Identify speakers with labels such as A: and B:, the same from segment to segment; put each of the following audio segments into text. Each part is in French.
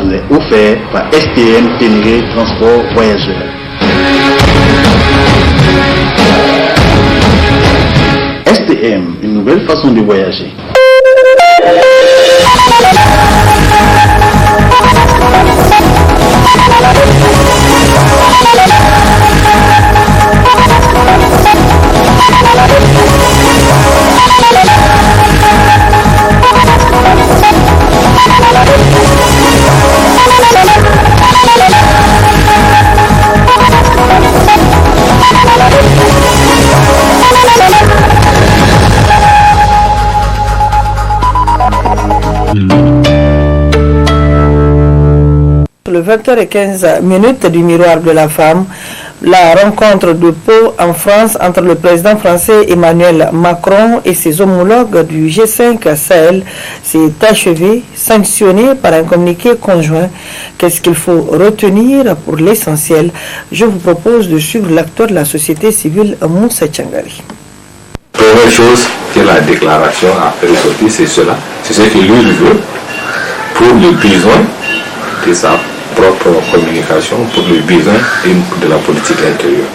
A: vous est offert par STM Ténéré Transport Voyageurs. STM, une nouvelle façon de voyager.
B: Le 20h15 du Miroir de la Femme, la rencontre de Pau en France entre le président français Emmanuel Macron et ses homologues du G5 Sahel s'est achevée, sanctionnée par un communiqué conjoint. Qu'est-ce qu'il faut retenir pour l'essentiel? Je vous propose de suivre l'acteur de la société civile Moussa Tchangari.
C: Première chose que la déclaration a fait ressortir, c'est cela. C'est ce que lui veut pour le besoin de sa propre communication, pour le besoin de la politique intérieure.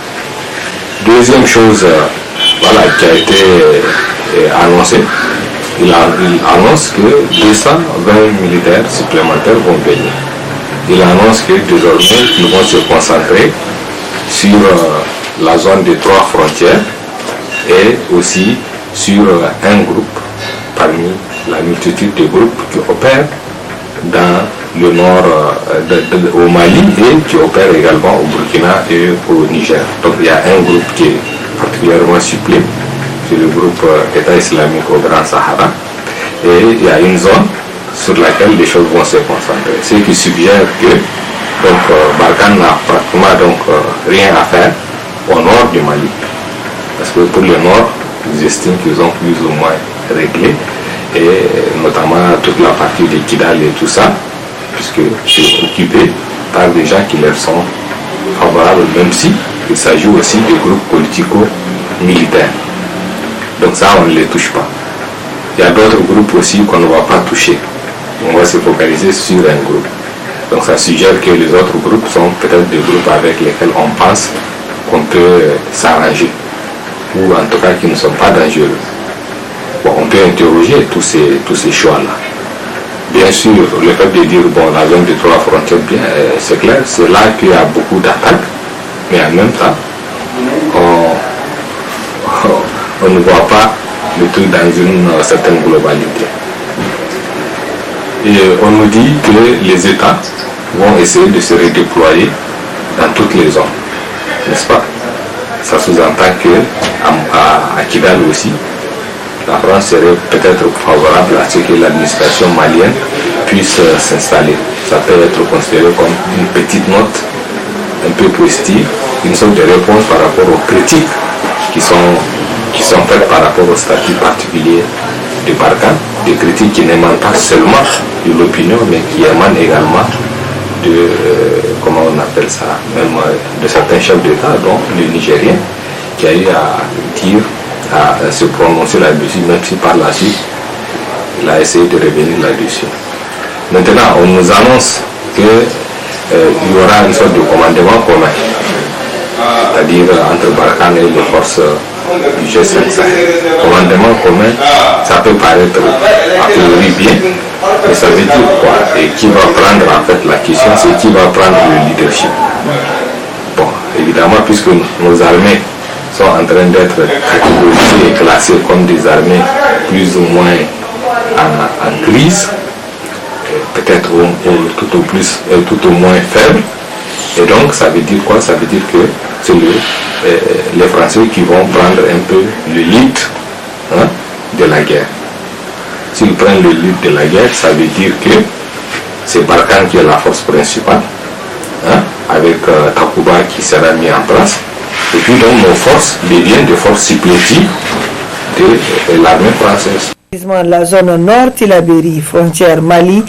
C: Deuxième chose, voilà, qui a été annoncée, il annonce que 220 militaires supplémentaires vont venir. Il annonce que désormais, ils vont se concentrer sur la zone des 3 frontières et aussi sur un groupe parmi la multitude de groupes qui opèrent dans le nord au Mali et qui opère également au Burkina et au Niger. Donc il y a un groupe qui est particulièrement ciblé, c'est le groupe État islamique au Grand Sahara, et il y a une zone sur laquelle les choses vont se concentrer. Ce qui suggère que Barkhane n'a pratiquement rien à faire au nord du Mali. Parce que pour le nord, ils estiment qu'ils ont plus ou moins réglé, et notamment toute la partie de Kidal et tout ça, puisque c'est occupé par des gens qui leur sont favorables, même si il s'agit aussi de groupes politico-militaires. Donc ça, on ne les touche pas. Il y a d'autres groupes aussi qu'on ne va pas toucher. On va se focaliser sur un groupe. Donc ça suggère que les autres groupes sont peut-être des groupes avec lesquels on pense qu'on peut s'arranger, ou en tout cas qui ne sont pas dangereux. Bon, on peut interroger tous ces choix-là. Bien sûr, le fait de dire, bon, la zone des 3 frontières, bien, c'est clair, c'est là qu'il y a beaucoup d'attaques, mais en même temps, on ne voit pas le truc dans une certaine globalité. Et on nous dit que les États vont essayer de se redéployer dans toutes les zones, n'est-ce pas? Ça sous-entend qu'à Kidal aussi, la France serait peut-être favorable à ce que l'administration malienne puisse s'installer. Ça peut être considéré comme une petite note un peu positive, une sorte de réponse par rapport aux critiques qui sont faites par rapport au statut particulier de Barkhane, des critiques qui n'émanent pas seulement de l'opinion, mais qui émanent également de, comment on appelle ça, même de certains chefs d'État, dont le Nigérien, qui a eu à dire, à se prononcer là-dessus, même si par la suite, il a essayé de revenir là-dessus. Maintenant, on nous annonce qu'il y aura une sorte de commandement commun, c'est-à-dire entre Barkhane et les forces du G5 Sahel. Commandement commun, ça peut paraître a priori bien, mais ça veut dire quoi? Et qui va prendre, en fait, la question, c'est qui va prendre le leadership. Bon, évidemment, puisque nos armées sont en train d'être catégorisées et classées comme des armées plus ou moins en crise, peut-être tout au moins faibles. Et donc ça veut dire quoi? Ça veut dire que c'est les Français qui vont prendre un peu le lead de la guerre. S'ils prennent le lead de la guerre, ça veut dire que c'est Barkhane qui est la force principale, avec Takuba qui sera mis en place. Et puis donc nos forces deviennent des forces supplétives de l'armée française.
B: La zone nord Tillabéri, frontière Mali,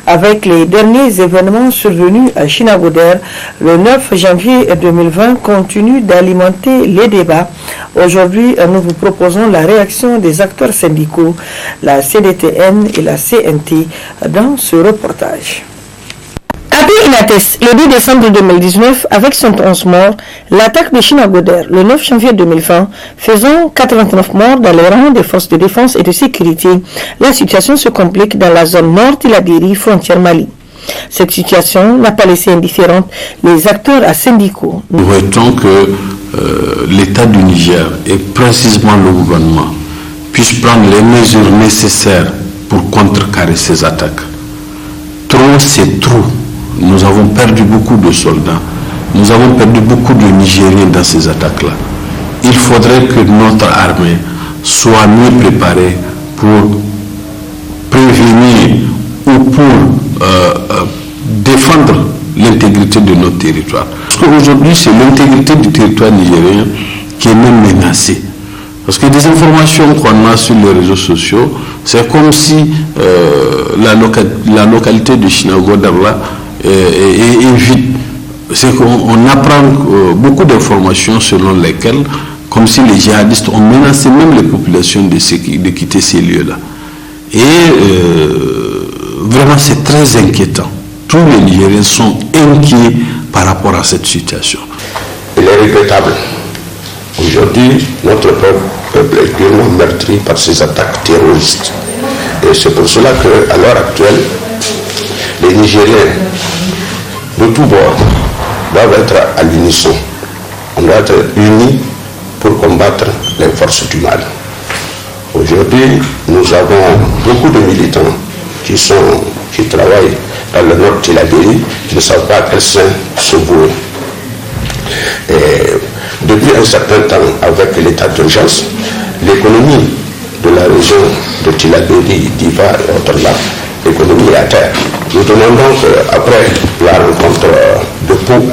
B: avec les derniers événements survenus à Chinagoder le 9 janvier 2020, continue d'alimenter les débats. Aujourd'hui, nous vous proposons la réaction des acteurs syndicaux, la CDTN et la CNT, dans ce reportage. Agadez, le 10 décembre 2019, avec 111 morts, l'attaque de Chinagoder le 9 janvier 2020, faisant 89 morts dans les rangs des forces de défense et de sécurité, la situation se complique dans la zone nord de la Diri, frontière Mali. Cette situation n'a pas laissé indifférents les acteurs à syndicaux.
D: Nous souhaitons que l'État du Niger et précisément le gouvernement puissent prendre les mesures nécessaires pour contrecarrer ces attaques. Trop, c'est trop. Nous avons perdu beaucoup de soldats. Nous avons perdu beaucoup de Nigériens dans ces attaques-là. Il faudrait que notre armée soit mieux préparée pour prévenir ou pour défendre l'intégrité de notre territoire. Parce qu'aujourd'hui, c'est l'intégrité du territoire nigérien qui est même menacée. Parce que des informations qu'on a sur les réseaux sociaux, c'est comme si la localité de Chinagoder-là est vide. C'est qu'on apprend beaucoup d'informations selon lesquelles, comme si les djihadistes ont menacé même les populations de quitter ces lieux-là. Et vraiment, c'est très inquiétant. Tous les Nigériens sont inquiets par rapport à cette situation.
E: Il est regrettable. Aujourd'hui, notre peuple est durement meurtri par ces attaques terroristes. Et c'est pour cela qu'à l'heure actuelle, les Nigériens de tous bords doivent être à l'unisson. On doit être unis pour combattre les forces du mal. Aujourd'hui, nous avons beaucoup de militants qui travaillent dans le nord de la Diri, qui ne savent pas à quel sein se vouer. Depuis un certain temps, avec l'état d'urgence, l'économie de la région de Tilaberi, Diva et autres là, l'économie est à terre. Nous demandons qu'après la rencontre de Pau,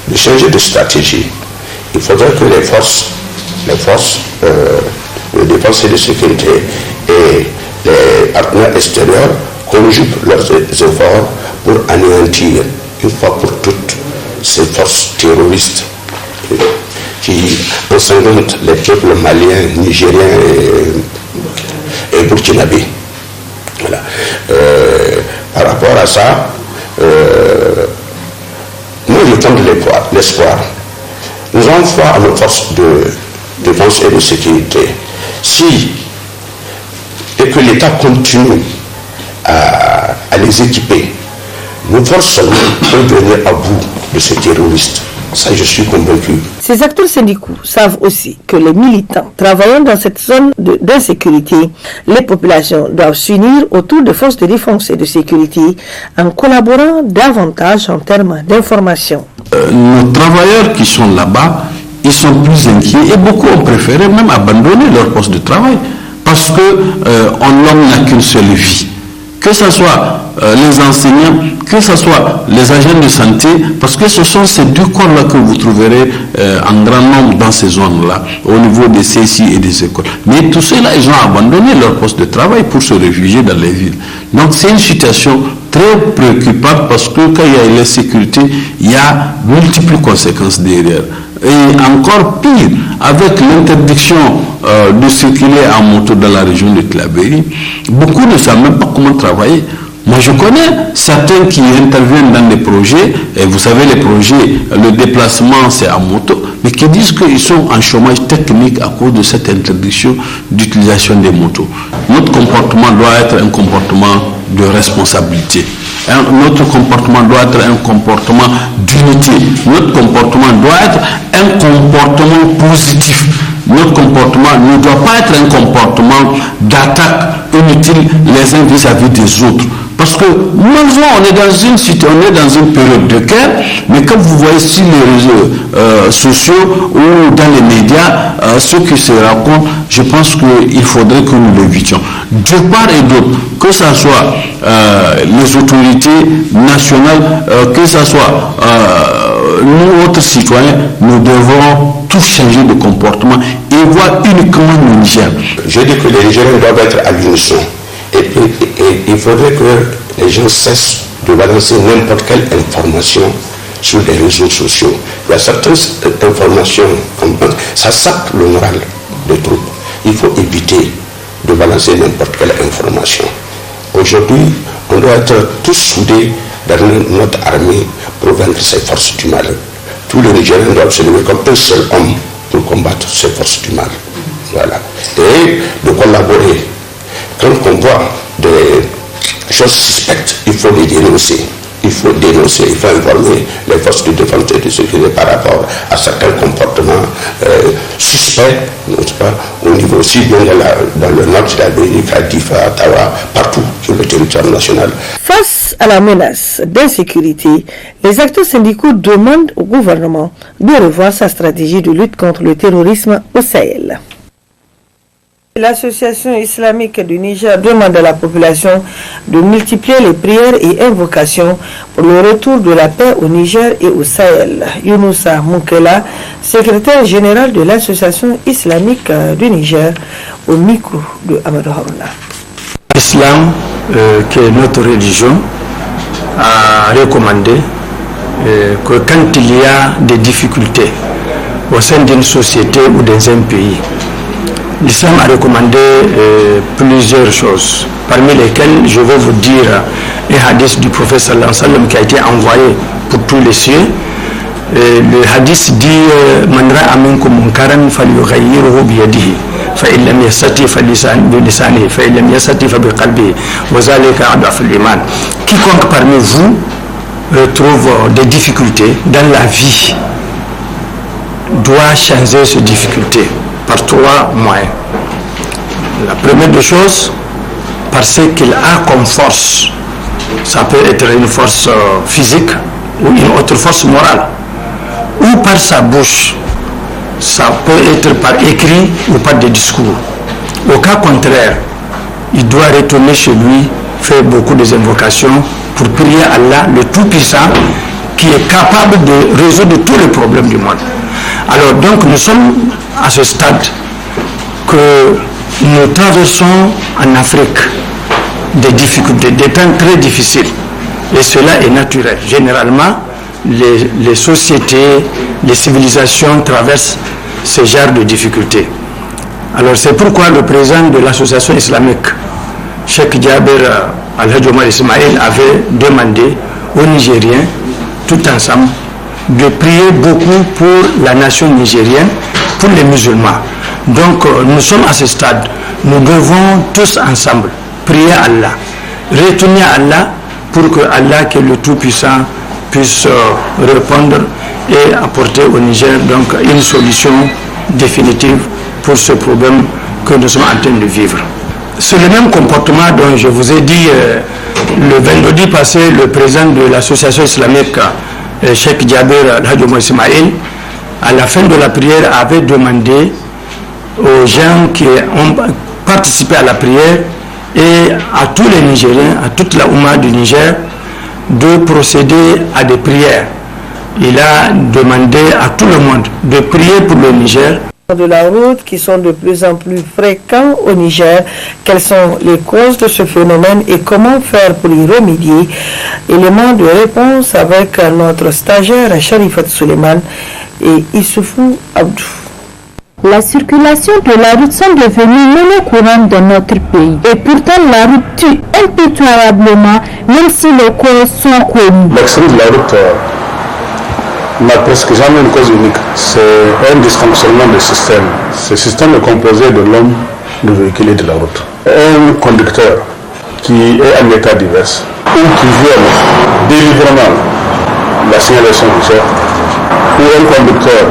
E: de changer de stratégie. Il faudrait que les forces de défense et de sécurité et les partenaires extérieurs conjuguent leurs efforts pour anéantir une fois pour toutes ces forces terroristes qui ensanglantent les peuples maliens, nigériens et burkinabés. Voilà. Par rapport à ça, nous mettons de l'espoir. Nous avons foi à nos forces de défense et de sécurité. Et que l'État continue à les équiper, nos forces seulement peuvent venir à bout de ces terroristes. Ça, je suis convaincu.
B: Ces acteurs syndicaux savent aussi que les militants travaillant dans cette zone d'insécurité, les populations doivent s'unir autour de forces de défense et de sécurité en collaborant davantage en termes d'information.
D: Nos travailleurs qui sont là-bas, ils sont plus inquiets et beaucoup ont préféré même abandonner leur poste de travail parce que l'homme n'a qu'une seule vie. Que ce soit les enseignants, que ce soit les agents de santé, parce que ce sont ces deux corps-là que vous trouverez en grand nombre dans ces zones-là, au niveau des CSI et des écoles. Mais tous ceux-là, ils ont abandonné leur poste de travail pour se réfugier dans les villes. Donc c'est une situation très préoccupante parce que quand il y a l'insécurité, il y a multiples conséquences derrière. Et encore pire, avec l'interdiction de circuler en moto dans la région de Tilaberi, beaucoup ne savent même pas comment travailler. Moi, je connais certains qui interviennent dans des projets, et vous savez, les projets, le déplacement, c'est en moto, mais qui disent qu'ils sont en chômage technique à cause de cette interdiction d'utilisation des motos. Notre comportement doit être un comportement de responsabilité. Notre comportement doit être un comportement d'unité. Notre comportement doit être un comportement positif. Notre comportement ne doit pas être un comportement d'attaque inutile les uns vis-à-vis des autres. Parce que malheureusement, on est dans une situation, on est dans une période de guerre, mais quand vous voyez sur les réseaux sociaux ou dans les médias, ceux qui se racontent, je pense qu'il faudrait que nous l'évitions. De part et d'autre, que ce soit les autorités nationales, que ce soit nous autres citoyens, nous devons tous changer de comportement et voir uniquement le Niger.
E: Je dis que les Nigériens doivent être à l'unisson. Et il faudrait que les gens cessent de balancer n'importe quelle information sur les réseaux sociaux. Il y a certaines informations, ça sape le moral des troupes. Il faut éviter de balancer n'importe quelle information. Aujourd'hui, on doit être tous soudés dans notre armée pour vaincre ces forces du mal. Tous les Nigériens doivent se lever comme un seul homme pour combattre ces forces du mal. Voilà. Et de collaborer. Quand on voit des choses suspectes, il faut les dénoncer. Il faut dénoncer, il faut informer les forces de défense et de sécurité par rapport à certains comportements suspects, n'est-ce pas, au niveau aussi bien dans le nord de l'Amérique, à Difa, à Ottawa, partout sur le territoire national.
B: Face à la menace d'insécurité, les acteurs syndicaux demandent au gouvernement de revoir sa stratégie de lutte contre le terrorisme au Sahel. L'Association islamique du Niger demande à la population de multiplier les prières et invocations pour le retour de la paix au Niger et au Sahel. Younoussa Moukela, secrétaire général de l'Association islamique du Niger, au micro de Amadou Harouna.
F: L'islam, qui est notre religion, a recommandé que quand il y a des difficultés au sein d'une société ou dans un pays, l'islam a recommandé plusieurs choses, parmi lesquelles je vais vous dire un hadith du prophète sallallahu alayhi wa sallam qui a été envoyé pour tous les cieux. Le hadith dit Man ra'a minkum munkaran falyughayyirhu biyadihi fa in lam yastati fa bilisanihi fa in lam yastati fa biqalbihi wa zalika ad'afu al-iman. Quiconque parmi vous trouve des difficultés dans la vie doit changer ces difficultés par trois moyens. La première des choses, parce qu'il a comme force, ça peut être une force physique ou une autre force morale, ou par sa bouche, ça peut être par écrit ou par des discours. Au cas contraire, il doit retourner chez lui, faire beaucoup d'invocations pour prier Allah, le Tout-Puissant, qui est capable de résoudre tous les problèmes du monde. Alors donc nous sommes à ce stade que nous traversons en Afrique des difficultés, des temps très difficiles. Et cela est naturel. Généralement, les sociétés, les civilisations traversent ce genre de difficultés. Alors c'est pourquoi le président de l'association islamique, Cheikh Djaber Al-Hadj Omar Ismail, avait demandé aux Nigériens, tout ensemble, de prier beaucoup pour la nation nigérienne, pour les musulmans. Donc nous sommes à ce stade, nous devons tous ensemble prier Allah, retourner à Allah pour que Allah, qui est le Tout-Puissant, puisse répondre et apporter au Niger donc une solution définitive pour ce problème que nous sommes en train de vivre. C'est le même comportement dont je vous ai dit le vendredi passé, le président de l'association islamique, Cheikh Djaber Al-Hadj Omar Ismail, à la fin de la prière, avait demandé aux gens qui ont participé à la prière et à tous les Nigériens, à toute la Oumma du Niger, de procéder à des prières. Il a demandé à tout le monde de prier pour le Niger.
B: De la route qui sont de plus en plus fréquents au Niger, quelles sont les causes de ce phénomène et comment faire pour y remédier? Élément de réponse avec notre stagiaire Sharifat Suleiman et Issoufou Abdou.
G: La circulation de la route sont devenues monnaie courante dans notre pays. Et pourtant, la route tue impitoyablement, même si les causes sont connues.
H: L'accident de la route n'a presque jamais une cause unique. C'est un dysfonctionnement du système. Ce système est composé de l'homme, du véhicule et de la route. Un conducteur qui est en état divers ou qui viole délibérément la signalisation routière, ou un conducteur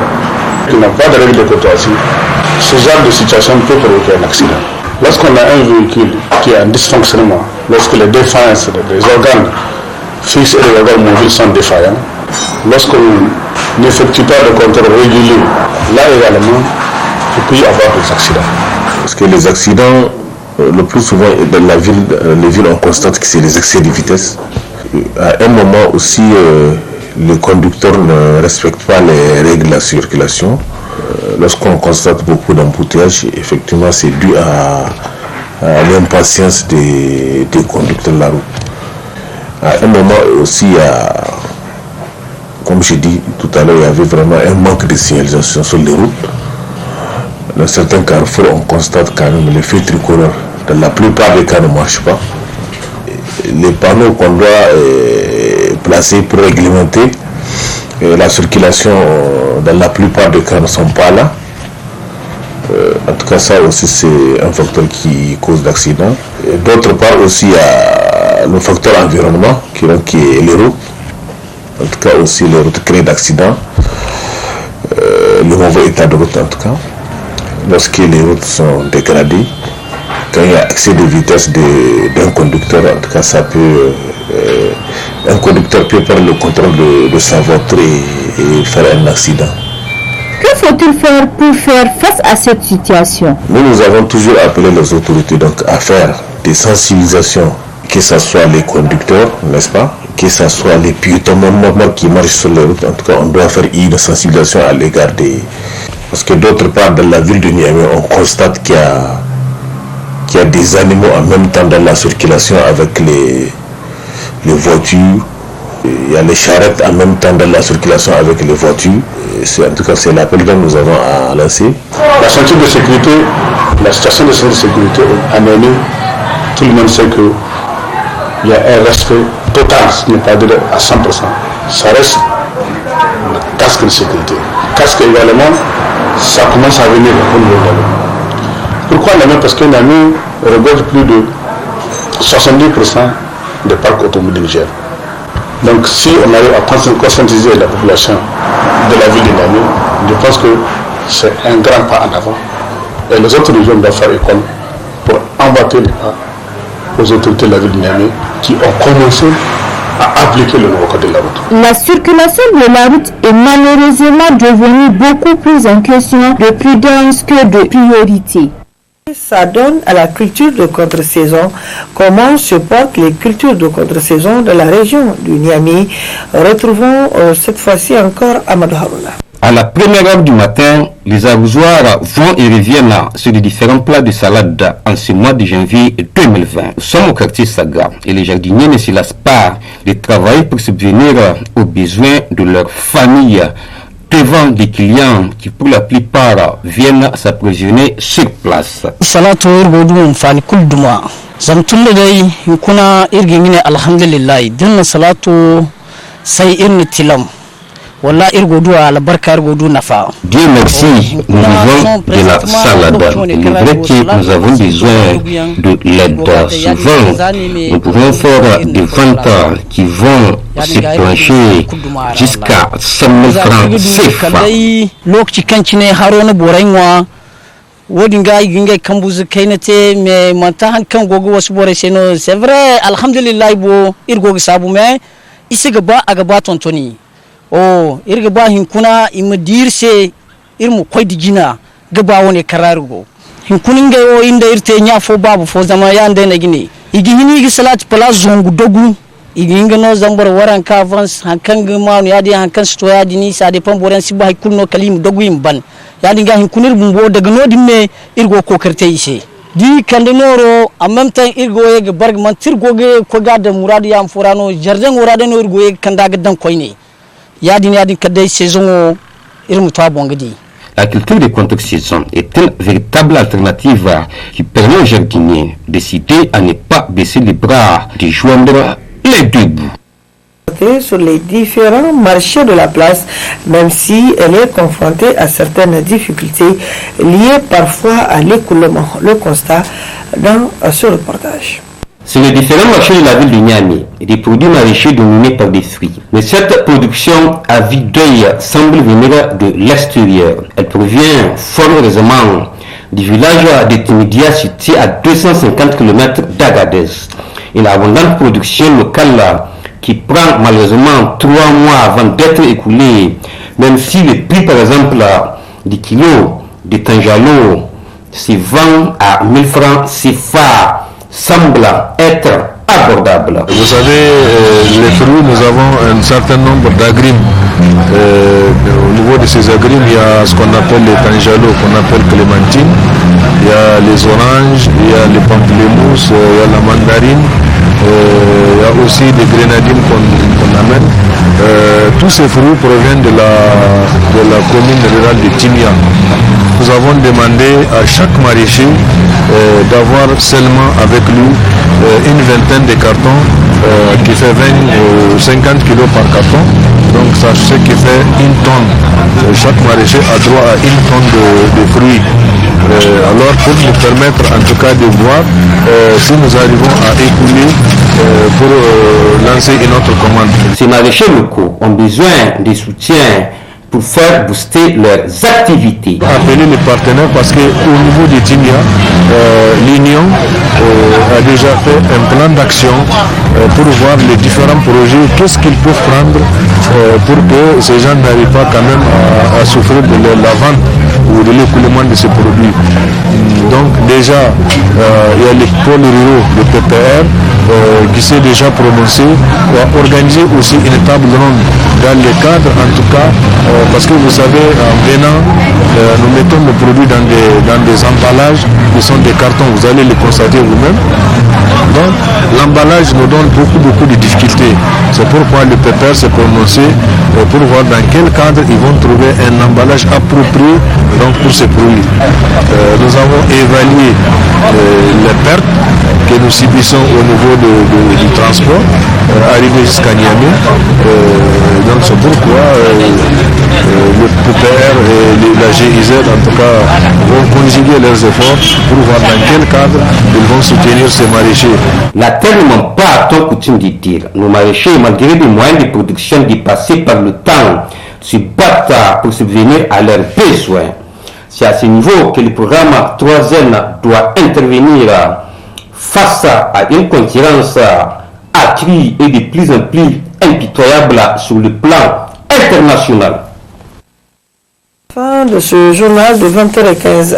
H: qui n'a pas de règle de courtoisie, ce genre de situation peut provoquer un accident. Lorsqu'on a un véhicule qui est en dysfonctionnement, lorsque les défaillances des organes fixes et les organes mobiles sont défaillants, lorsqu'on n'effectue pas de contrôle régulier, là également, il peut y avoir des accidents.
I: Parce que les accidents, le plus souvent dans la ville, les villes, on constate que c'est les excès de vitesse. À un moment aussi, les conducteurs ne respectent pas les règles de la circulation. Lorsqu'on constate beaucoup d'embouteillages, effectivement, c'est dû à l'impatience des conducteurs de la route. À un moment aussi, comme j'ai dit tout à l'heure, il y avait vraiment un manque de signalisation sur les routes. Dans certains carrefours, on constate quand même les feux tricolores. Dans la plupart des cas, ne marchent pas. Les panneaux qu'on doit placés pour réglementer la circulation. Dans la plupart des cas ne sont pas là. En tout cas, ça aussi c'est un facteur qui cause d'accidents. D'autre part aussi, il y a le facteur environnement qui est les routes. En tout cas aussi les routes créent d'accidents. Le mauvais état de route en tout cas. Lorsque les routes sont dégradées, quand il y a excès de vitesse d'un conducteur, en tout cas ça peut... un conducteur peut perdre le contrôle de sa voiture et faire un accident.
G: Que faut-il faire pour faire face à cette situation?
I: Nous avons toujours appelé les autorités donc, à faire des sensibilisations, que ce soit les conducteurs, n'est-ce pas, que ce soit les piétons même qui marchent sur les routes. En tout cas, on doit faire une sensibilisation à l'égard des... Parce que d'autre part, dans la ville de Niamey, on constate qu'il y a des animaux en même temps dans la circulation avec les voitures. Il y a les charrettes en même temps dans la circulation avec les voitures. En tout cas, c'est l'appel que nous avons à lancer.
H: La ceinture de sécurité, la situation de sécurité à Niamey, tout le monde sait qu'il y a un respect total, ce n'est pas dire à 100%. Ça reste le casque de sécurité. Casque également, ça commence à venir au niveau de Niamey. Pourquoi Niamey? Parce que Niamey regorge plus de 70% des parcs automobiles Niger. Donc si on arrive à conscientiser la population de la ville de Niamey, je pense que c'est un grand pas en avant. Et les autres régions doivent faire école pour emboîter les pas aux autorités de la ville de Niamey qui ont commencé à appliquer le nouveau code de la route.
G: La circulation de la route est malheureusement devenue beaucoup plus en question de prudence que de priorité.
B: Ça donne à la culture de contre-saison. Comment se portent les cultures de contre-saison de la région du Niamey? Retrouvons cette fois-ci encore Amadou Harouna.
J: À la première heure du matin, les arrosoirs vont et reviennent sur les différents plats de salade en ce mois de janvier 2020. Nous sommes au quartier Saga et les jardiniers ne se lassent pas de travailler pour subvenir aux besoins de leur famille devant des clients qui pour la plupart viennent s'approvisionner sur place.
K: Salatu irgodum fani kulduma zamtulle dai kuna irgingine alhamdulillah dinna salatu sai irni tilam walla irgodu ala barka irgodu nafa.
J: Dieu merci, nous vivons de la salade. Il est vrai que nous avons besoin de l'aide. Souvent, nous pouvons faire des ventes qui vont se plancher jusqu'à 100 000 francs CFA.
K: Lokaci kancine harona borainwa wodin ga ginga kambuzu kainate me manta han kan gogo wasu bore seno c'est vrai alhamdulillah bo irgogo sabu me isiga ba aga ba tontoni o irga ba hinkuna imudirse irmu koydi jina gaba woni kararugo hinkunin ga o inda irte nya fo babu fo zama ya ndene gine igihini gi salat pala zongu dogu iginga no zambar waran ka avance hankan ga ma ya di hankan sto ya di ni sa de pamboran siba hay kulno kalim dogu imban ya di ga hinkunir bumbo daga no dimme irgo ko karte ise di kande noro en même temps irgo ye barg man tirgo ge ko ga da murad ya amforano jardin murad no irgo ye kanda ga dan koyne yadin kadai saison irmu to bongadi.
J: La culture de contre-saison est une véritable alternative qui permet aux jardiniers de décider à ne pas baisser les bras, de joindre les deux bouts.
B: Sur les différents marchés de la place, même si elle est confrontée à certaines difficultés liées parfois à l'écoulement. Le constat dans ce reportage.
J: Sur les différents marchés de la ville de Niamey, des produits maraîchers dominés par des fruits. Mais cette production à vue d'œil semble venir de l'extérieur. Elle provient fort heureusement du village de Timidia situé à 250 km d'Agadez. Une abondante production locale qui prend malheureusement 3 mois avant d'être écoulée, même si le prix par exemple du kilo de tanjalo se vend à 1000 francs CFA semble être abordable.
L: Vous savez, les fruits, nous avons un certain nombre d'agrimes. Au niveau de ces agrimes, il y a ce qu'on appelle les tanjalos, qu'on appelle clémentine. Il y a les oranges, il y a les pamplemousses, il y a la mandarine. Il y a aussi des grenadines qu'on amène. Tous ces fruits proviennent de la commune rurale de Timia. Nous avons demandé à chaque maraîcher d'avoir seulement avec lui une vingtaine de cartons qui fait 20 ou 50 kg par carton. Donc ça ce qui fait une tonne. Chaque maraîcher a droit à une tonne de fruits. Alors pour nous permettre en tout cas de voir si nous arrivons à écouler pour lancer une autre commande.
J: Ces maraîchers locaux ont besoin de soutien pour faire booster leurs activités.
L: Appeler les partenaires parce qu'au niveau des Timia, l'Union a déjà fait un plan d'action pour voir les différents projets, qu'est-ce qu'ils peuvent prendre pour que ces gens n'arrivent pas quand même à souffrir de la vente ou de l'écoulement de ces produits. Donc déjà, il y a les pôles ruraux de PPR qui s'est déjà prononcé, organiser aussi une table ronde dans le cadre en tout cas, parce que vous savez, en venant, nous mettons nos produits dans des emballages qui sont des cartons, vous allez les constater vous-même. Donc l'emballage nous donne beaucoup de difficultés. C'est pourquoi le PPR s'est prononcé pour voir dans quel cadre ils vont trouver un emballage approprié donc, pour ces produits. Nous avons évalué les pertes que nous subissons au niveau du transport, arrivé jusqu'à Niamey. Donc c'est pourquoi le PPR et la GIZ en tout cas vont conjuguer leurs efforts pour voir dans quel cadre ils vont soutenir ces maraîchers.
J: La terre ne manque pas à ton coutume de dire. Nos maraîchers, malgré des moyens de production dépassés par le temps, se battent pour subvenir à leurs besoins. C'est à ce niveau que le programme 3N doit intervenir face à une concurrence accrue et de plus en plus impitoyable sur le plan international.
B: Fin de ce journal de 20h15.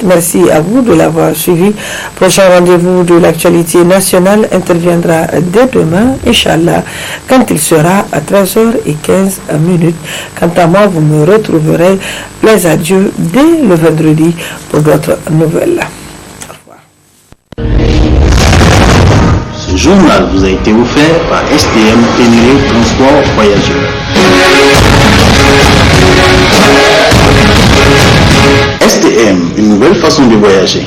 B: Merci à vous de l'avoir suivi. Prochain rendez-vous de l'actualité nationale interviendra dès demain, Inch'Allah, quand il sera à 13h15. Quant à moi, vous me retrouverez les adieux dès le vendredi pour d'autres nouvelles. Au revoir.
M: Ce journal vous a été offert par STM Ténéré Transport Voyageurs. STM, une nouvelle façon de voyager.